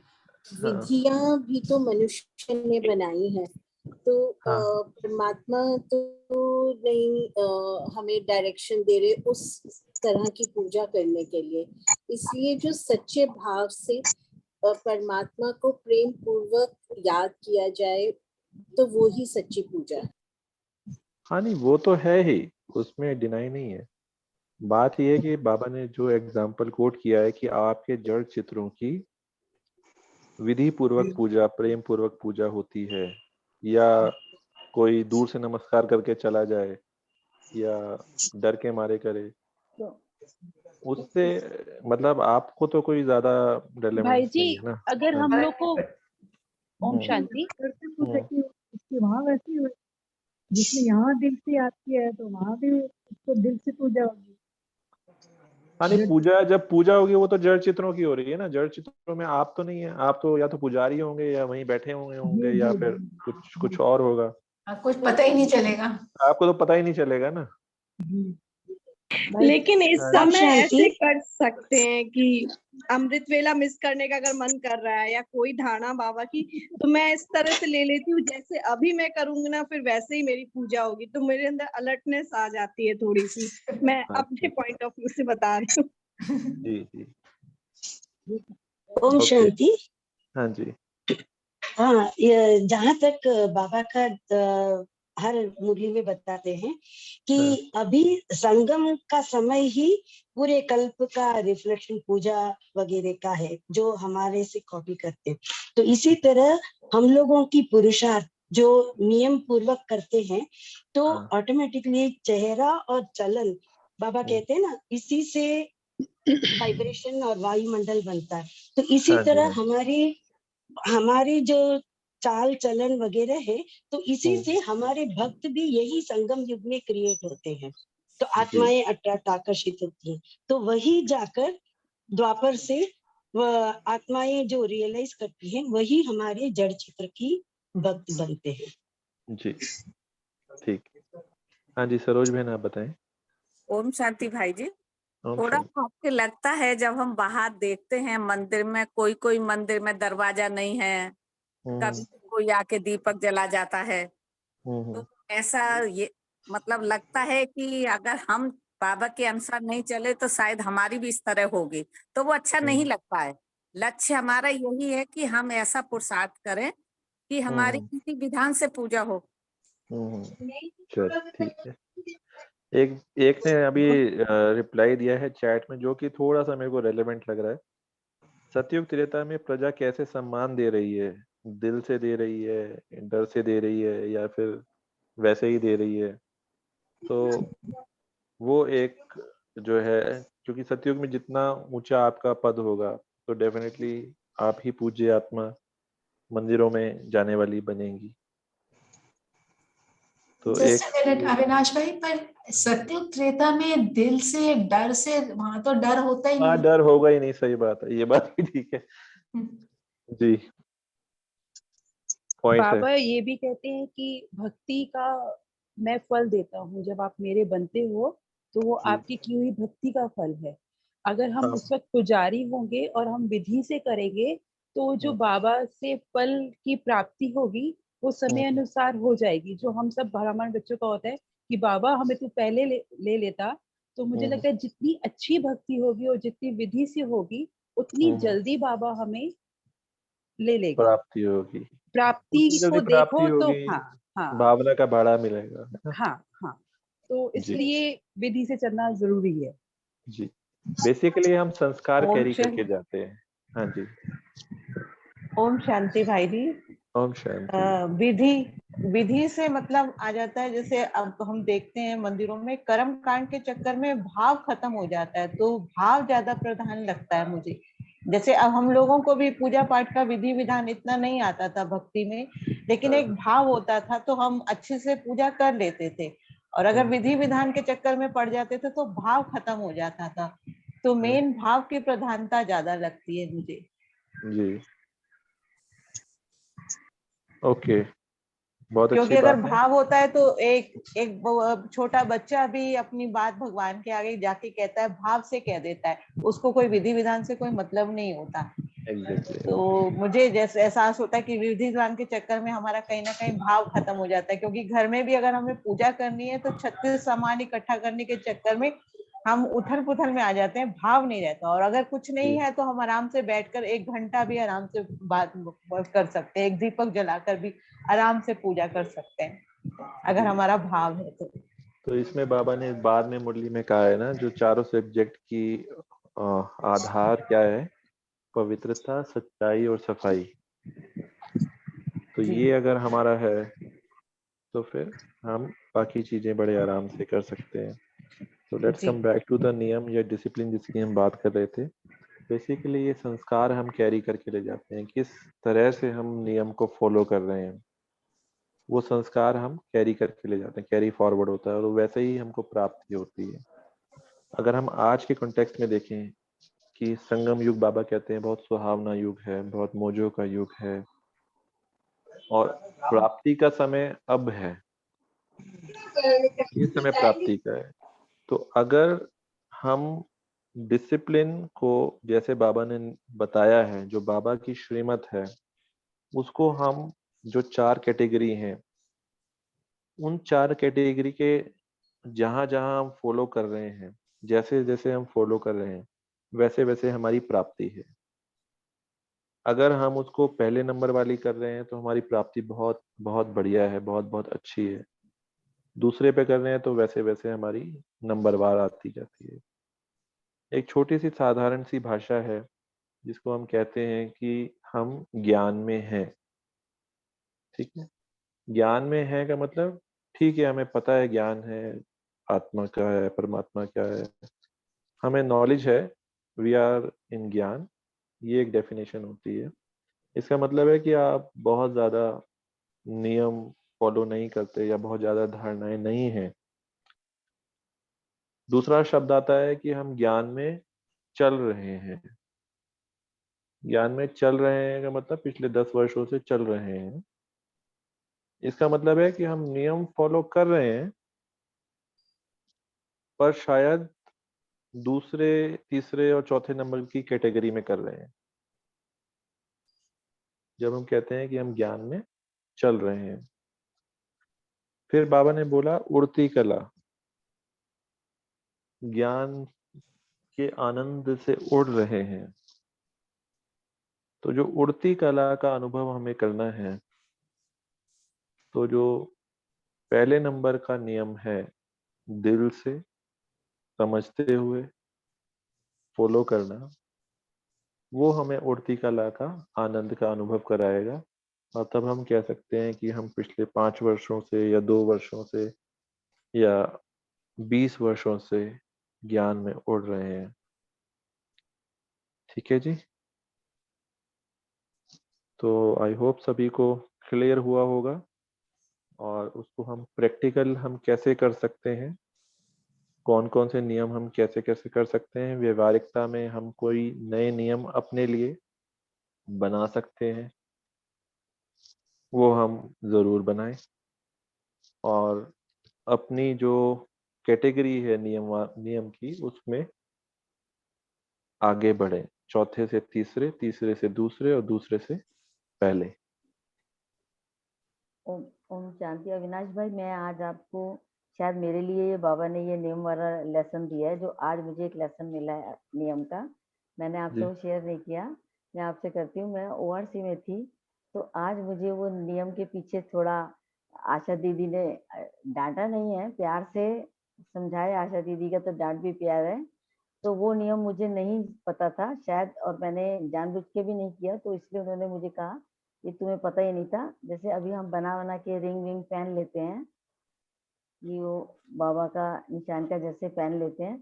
विधियां भी तो मनुष्य ने बनाई है, तो परमात्मा तो नहीं हमें डायरेक्शन दे रहे उस तरह की पूजा करने के लिए। इसलिए जो सच्चे भाव से परमात्मा को प्रेम पूर्वक याद किया जाए तो वो ही सच्ची पूजा है।
हाँ नहीं, वो तो है ही, उसमें डिनाई नहीं है। बात यह है कि बाबा ने जो एग्जाम्पल कोट किया है कि आपके जड़ चित्रों की विधि पूर्वक पूजा, प्रेम पूर्वक पूजा होती है, या कोई दूर से नमस्कार करके चला जाए या डर के मारे करे, उससे मतलब आपको तो कोई ज्यादा रेलेवेंस नहीं है ना।
अगर हम लोग को ओम शांति
उसकी वहाँ वैसी हो, जिसने यहाँ दिल से याद किया है तो वहाँ भी उसको दिल से पूजा होगी।
हाँ नहीं, पूजा जब पूजा होगी वो तो जड़ चित्रों की हो रही है ना। जड़ चित्रों में आप तो नहीं है, आप तो या तो पुजारी होंगे या वहीं बैठे होंगे या फिर कुछ और होगा,
कुछ पता ही नहीं चलेगा,
आपको तो पता ही नहीं चलेगा ना।
लेकिन इस समय ऐसे कर सकते हैं कि अमृत वेला मिस करने का अगर मन कर रहा है या कोई धारणा बाबा की, तो मैं इस तरह से ले लेती हूँ जैसे अभी मैं करूंगी ना फिर वैसे ही मेरी पूजा होगी, तो मेरे अंदर अलर्टनेस आ जाती है थोड़ी सी। मैं अपने पॉइंट ऑफ व्यू से बता रही हूँ।
जी।
ओम शांति।
हाँ जी।
हाँ, जहाँ तक बाबा का हर मुरली में बताते हैं कि अभी संगम का समय ही पूरे कल्प का रिफ्लेक्शन पूजा वगैरह का है, जो हमारे से कॉपी करते हैं। तो इसी तरह हम लोगों की पुरुषार्थ जो नियम पूर्वक करते हैं तो
हाँ।
ऑटोमेटिकली चेहरा और चलन, बाबा कहते हैं ना, इसी से वाइब्रेशन और वायुमंडल बनता है। तो इसी
हाँ जी,
तरह
हाँ।
हमारी जो चाल चलन वगैरह है, तो इसी
हम्म,
से हमारे भक्त भी यही संगम युग में क्रिएट होते हैं। तो
जी।
आत्माएं अट्रैक्ट आकर्षित होती हैं, तो वही जाकर द्वापर से वह आत्माएं जो रियलाइज करती हैं वही हमारे जड़ चित्र की भक्त बनते हैं।
जी, ठीक। हाँ जी, सरोज बहन आप बताएं।
ओम शांति भाई जी।
ओम
थोड़ा
शांति।
आपके लगता है जब हम बाहर देखते हैं मंदिर में, कोई कोई मंदिर में दरवाजा नहीं है, कभी कोई आके दीपक जला जाता है, तो ऐसा ये मतलब लगता है कि अगर हम बाबा के अनुसार नहीं चले तो शायद हमारी भी इस तरह होगी, तो वो अच्छा नहीं लगता है। लक्ष्य हमारा यही है कि हम ऐसा पुरुषार्थ करें कि हमारी किसी विधान से पूजा हो।
चल ठीक है। एक एक ने अभी रिप्लाई दिया है चैट में, जो कि थोड़ा सा मेरे को रेलेवेंट लग रहा है। सतयुग त्रेता में प्रजा कैसे सम्मान दे रही है? दिल से दे रही है, डर से दे रही है, या फिर वैसे ही दे रही है? तो वो एक जो है, क्योंकि सतयुग में जितना ऊंचा आपका पद होगा तो डेफिनेटली आप ही पूज्य आत्मा मंदिरों में जाने वाली बनेंगी। तो
जस्ट
एक
मिनट अविनाश भाई, पर सत्युग त्रेता में दिल से डर से, वहां तो डर होता ही
हाँ,
नहीं।
डर होगा ही नहीं, सही बात है, ये बात भी ठीक है जी, पॉइंट है।
बाबा ये भी कहते हैं कि भक्ति का मैं फल देता हूँ, जब आप मेरे बनते हो तो वो
जी।
आपकी की हुई भक्ति का फल है। अगर हम
हाँ।
उस वक्त पुजारी होंगे और हम विधि से करेंगे तो जो बाबा से फल की प्राप्ति होगी वो समय अनुसार हो जाएगी। जो हम सब ब्राह्मण बच्चों का होता है कि बाबा हमें तू पहले ले लेता, तो मुझे लगता है जितनी अच्छी भक्ति होगी और जितनी विधि से होगी उतनी जल्दी बाबा हमें ले लेगा।
प्राप्ति होगी, उतनी
प्राप्ति
जल्दी
को
प्राप्ति
देखो तो
होगी,
हाँ हाँ
भावना का भाड़ा मिलेगा, है ना?
हाँ हाँ, तो
जी
इसलिए विधि से चलना जरूरी है।
जी। बेसिकली हम संस्कार
ओम
कैरी करके
शांति।
जाते हैं। हाँ जी।
ओम शांति भाई जी।
ओम शांति।
विधि विधि से मतलब आ जाता है, जैसे अब हम देखते हैं मंदिरों में कर्म कांड के चक्कर में भाव खत्म हो जाता है, तो भाव ज्यादा प्रधान लगता है मुझे। जैसे अब हम लोगों को भी पूजा पाठ का विधि विधान इतना नहीं आता था भक्ति में, लेकिन एक भाव होता था तो हम अच्छे से पूजा कर लेते थे। और अगर विधि विधान के चक्कर में पड़ जाते थे तो भाव खत्म हो जाता था। तो मेन भाव की प्रधानता ज्यादा लगती है मुझे।
जी, ओके, बहुत अच्छी
क्योंकि अगर
बात है।
भाव होता है तो एक छोटा बच्चा भी अपनी बात भगवान के आगे जाके कहता है, भाव से कह देता है, उसको कोई विधि विधान से कोई मतलब नहीं होता।
एग्जैक्टली।
तो मुझे जैसे एहसास होता है कि विधि विधान के चक्कर में हमारा कहीं ना कहीं भाव खत्म हो जाता है, क्योंकि घर में भी अगर हमें पूजा करनी है तो 36 सामान इकट्ठा करने के चक्कर में हम उथल पुथल में आ जाते हैं, भाव नहीं रहता। और अगर कुछ नहीं है तो हम आराम से बैठकर 1 घंटा भी आराम से बात कर सकते हैं, एक दीपक जलाकर भी आराम से पूजा कर सकते हैं अगर हमारा भाव है
तो इसमें बाबा ने बाद में मुरली में कहा है ना, जो चारों सब्जेक्ट की आधार क्या है? पवित्रता, सच्चाई और सफाई। तो ये अगर हमारा है तो फिर हम बाकी चीजें बड़े आराम से कर सकते हैं। तो let's come back to the नियम या डिसिप्लिन जिसकी हम बात कर रहे थे। बेसिकली ये संस्कार हम कैरी करके ले जाते हैं, किस तरह से हम नियम को फॉलो कर रहे हैं वो संस्कार हम कैरी करके ले जाते हैं, कैरी फॉरवर्ड होता है, और वैसे ही हमको प्राप्ति होती है। अगर हम आज के कॉन्टेक्स्ट में देखें कि संगम युग बाबा कहते हैं बहुत सुहावना युग है, बहुत मौजों का युग है, और प्राप्ति का समय अब है, ये समय प्राप्ति का है। तो अगर हम डिसिप्लिन को, जैसे बाबा ने बताया है, जो बाबा की श्रीमत है, उसको हम जो 4 कैटेगरी हैं, उन 4 कैटेगरी के जहां जहां हम फॉलो कर रहे हैं, जैसे जैसे हम फॉलो कर रहे हैं, वैसे वैसे हमारी प्राप्ति है। अगर हम उसको पहले नंबर वाली कर रहे हैं तो हमारी प्राप्ति बहुत बहुत बढ़िया है, बहुत बहुत अच्छी है। दूसरे पे कर रहे हैं तो वैसे वैसे हमारी नंबरवार आती जाती है। एक छोटी सी साधारण सी भाषा है जिसको हम कहते हैं कि हम ज्ञान में हैं, ठीक है? ज्ञान में है का मतलब ठीक है, हमें पता है ज्ञान है, आत्मा क्या है, परमात्मा क्या है, हमें नॉलेज है, वी आर इन ज्ञान, ये एक डेफिनेशन होती है। इसका मतलब है कि आप बहुत ज्यादा नियम फॉलो नहीं करते या बहुत ज्यादा धारणाएं नहीं हैं। दूसरा शब्द आता है कि हम ज्ञान में चल रहे हैं। ज्ञान में चल रहे हैं का मतलब पिछले 10 वर्षों से चल रहे हैं। इसका मतलब है कि हम नियम फॉलो कर रहे हैं, पर शायद दूसरे, तीसरे और चौथे नंबर की कैटेगरी में कर रहे हैं। जब हम कहते हैं कि हम ज्ञान में चल रहे हैं। फिर बाबा ने बोला उड़ती कला, ज्ञान के आनंद से उड़ रहे हैं। तो जो उड़ती कला का अनुभव हमें करना है, तो जो पहले नंबर का नियम है, दिल से समझते हुए फॉलो करना, वो हमें उड़ती कला का आनंद का अनुभव कराएगा। और तब हम कह सकते हैं कि हम पिछले 5 वर्षों से या 2 वर्षों से या 20 वर्षों से ज्ञान में उड़ रहे हैं। ठीक है जी। तो आई होप सभी को क्लियर हुआ होगा, और उसको हम प्रैक्टिकल हम कैसे कर सकते हैं, कौन कौन से नियम हम कैसे कैसे कर सकते हैं, व्यवहारिकता में हम कोई नए नियम अपने लिए बना सकते हैं, वो हम जरूर बनाएं। और अपनी जो कैटेगरी है नियम की, उसमें आगे बढ़े, चौथे से तीसरे, तीसरे से दूसरे और दूसरे से पहले।
ओम ओम शांति। अविनाश भाई, मैं आज आपको, शायद मेरे लिए ये बाबा ने ये नियम वाला लेसन दिया है, जो आज मुझे एक लेसन मिला है नियम का, मैंने आपसे वो शेयर नहीं किया, मैं आपसे करती हूँ। मैं ओआरसी में थी, तो आज मुझे वो नियम के पीछे थोड़ा आशा दीदी ने डांटा नहीं है, प्यार से समझाया। आशा दीदी का तो डांट भी प्यार है। तो वो नियम मुझे नहीं पता था शायद, और मैंने जानबूझ के भी नहीं किया, तो इसलिए उन्होंने मुझे कहा ये तुम्हें पता ही नहीं था। जैसे अभी हम बना बना के रिंग विंग पहन लेते हैं, कि वो बाबा का निशान का जैसे पहन लेते हैं,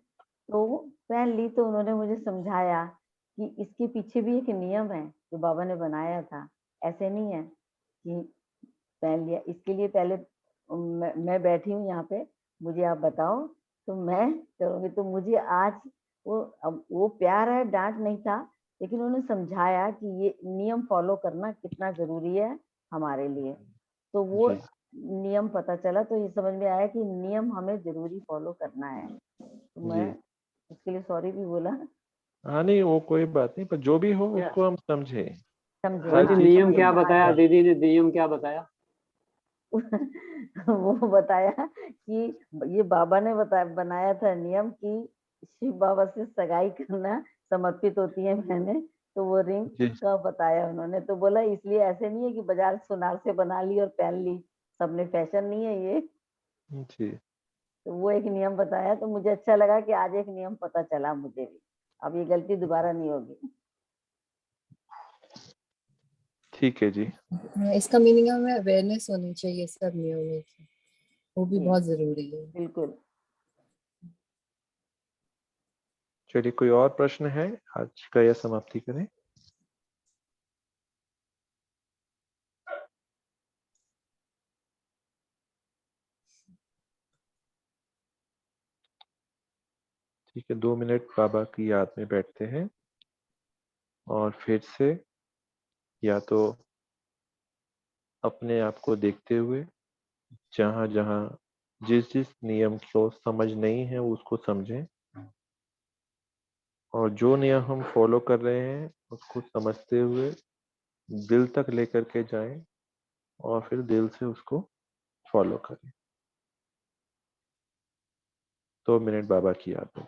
तो पहन ली। तो उन्होंने मुझे समझाया कि इसके पीछे भी एक नियम है जो बाबा ने बनाया था, ऐसे नहीं है कि पहन लिया। इसके लिए पहले मैं बैठी हूँ यहाँ पे, मुझे आप बताओ तो मैं करूँगी। तो मुझे आज वो, अब वो प्यार है, डांट नहीं था, लेकिन उन्होंने समझाया कि ये नियम फॉलो करना कितना जरूरी है हमारे लिए। तो वो
जी
नियम पता चला, तो ये समझ में आया कि नियम हमें जरूरी फॉलो करना है। तो मैं
जी।
उसके लिए सॉरी भी बोला।
हाँ नहीं, वो कोई बात नहीं, पर जो भी हो
क्या
उसको हम समझे।
समझे,
हर
हाँ,
बोलती
चीज
नियम
को
क्या
समझे बात
बताया
है।
दीदी ने, नियम क्या बताया?
वो बताया कि ये बाबा ने बनाया था नियम कि शिव बाबा से सगाई करना समर्पित होती है मैंने, तो वो रिंग
जी
का बताया उन्होंने। तो बोला इसलिए ऐसे नहीं है कि बाजार सुनार से बना ली और पहन ली, सबने फैशन नहीं है ये।
जी।
तो वो एक नियम बताया, तो मुझे अच्छा लगा कि आज एक नियम पता चला मुझे भी, अब ये गलती दोबारा नहीं होगी।
ठीक है जी।
इसका मीनिंग हमें अवेयरनेस होनी चाहिए सब नियमों की, वो भी
जी
बहुत जरूरी है।
बिल्कुल।
चलिए, कोई और प्रश्न है? आज का यह समाप्ति करें। ठीक है, 2 मिनट बाबा की याद में बैठते हैं, और फिर से या तो अपने आप को देखते हुए, जहां जहां जिस जिस नियम को समझ नहीं है उसको समझें, और जो नियम हम फॉलो कर रहे हैं उसको समझते हुए दिल तक लेकर के जाएं, और फिर दिल से उसको फॉलो करें। 2 मिनट बाबा की याद में।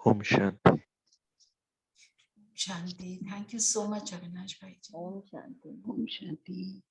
ओम शांति।
शांति। Thank you so much Avinash भाई जी।
ओम शांति।
ओम शांति।